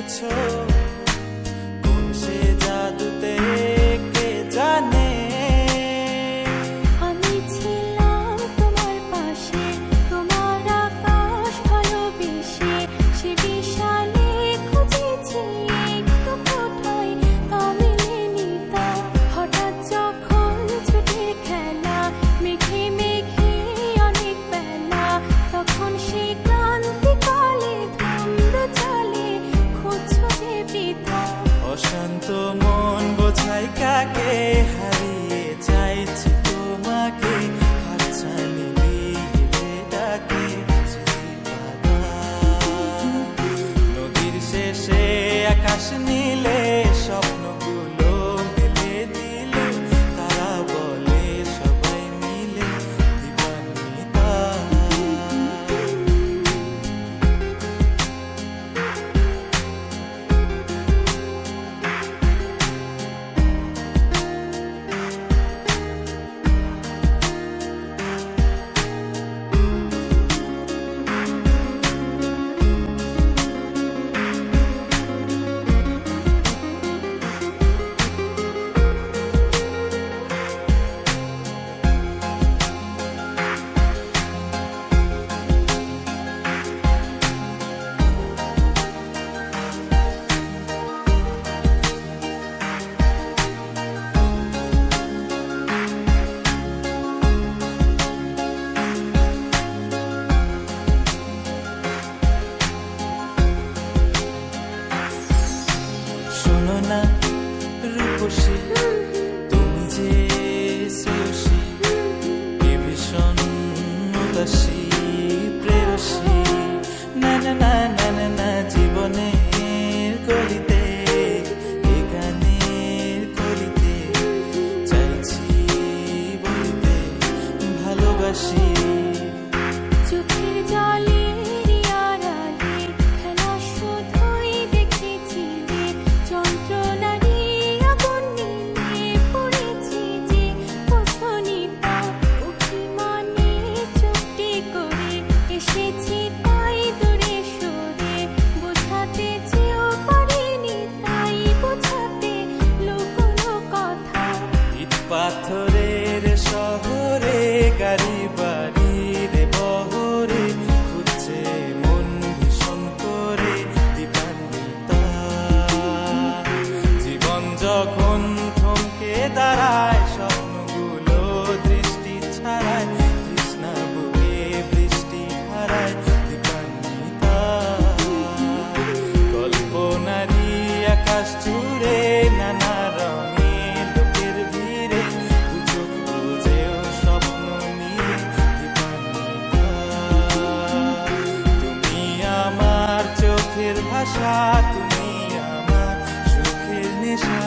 এসেছো কোন সে জাদুতে কে জানে। আমি ছিলাম তোমার পাশে, তোমার আকাশ ভালোবেসে, সে বিশালে খুঁজেছি একটু কোথায় তা মেলেনি তা। হঠাৎ যখন ছুটির খেলা, মেঘে মেঘে অনেক বেলা, তখন সে ক্লান্তিকালে ধুম্র চালে খুঁজছো যে বৃথা। অশান্ত মন বোঝাই কাকে, হারিয়ে চাইছি তোমাকে, হাতছানি দিয়ে ডাকে নদীর শেষে আকাশ নীলে স্বপ্নগুলো মেলে দিল, তারা বলে সবাই মিলে দিবানিতা। শোনো না রূপসী, তুমি যে শ্রেয়সী, কে ভীষণ উদাসী প্রেয়সী। না না না না না না, জীবনের গলিতে এ গানের কলিতে চাইছি বলিতে ভালোবাসি। চোখের জলের আড়ালে খেলা শুধুই দেখেছিলে, যন্ত্রণারই আগুন নিয়ে পড়েছি যে বোঝনি তা। অভিমানে চুপটি করে এসেছি তাই দূরে সরে, বোঝাতে চেয়েও পারিনি তাই বোঝাতে লুকোনো কথা। ইট পাথরের শহরে গাড়ি বাড়ির বহরে খুঁজছে মন ভীষণ করে দিবানিতা। জীবন যখন থমকে দাঁড়ায়, স্বপ্নগুলো দৃষ্টি ছাড়ায়, তৃষ্ণা বুকে বৃষ্টি হারায় দিবানিতা। কল্পনারি আকাশ জুড়ে নানা রঙে লোকের ভিড়ে, চোখ বুঝেও স্বপ্ন নিয়ে দিবানিতা। তুমি আমার চোখের ভাষা, তুমি আমার সুখের নেশা।